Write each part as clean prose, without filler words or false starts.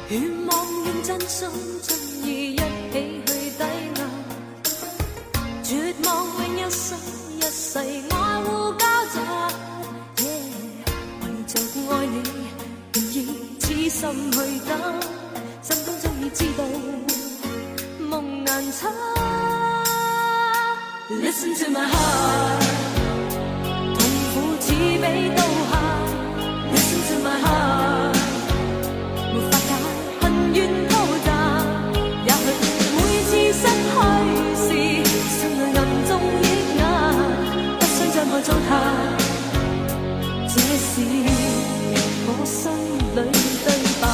願望願真心真意一起去抵押，絕望永一生一世愛護交集。為着愛你，願意痴心去等，心中早已知道夢難測。Listen to my heart， 痛苦似比刀下。Listen to my heart， 沒法解恨怨交雜。也許每次失去時，心裏暗中抑壓，不想將愛糟蹋。這是我心裏對白。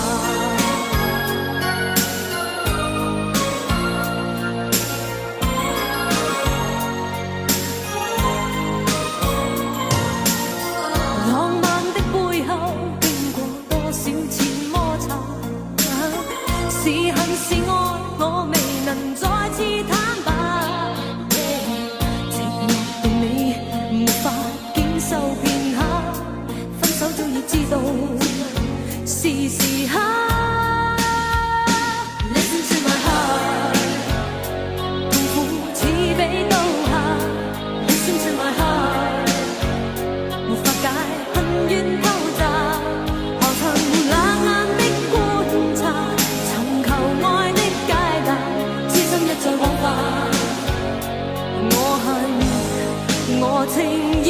是恨是愛，我未能再次坦白。寂寞的你，無法堅守片刻，分手早已知道是時刻。Listen to my heart， 痛苦似比刀下。Listen to my heart， 無法解恨怨交雜。何曾冷眼的觀察，愛的解答，痴心一再枉法。我恨我情。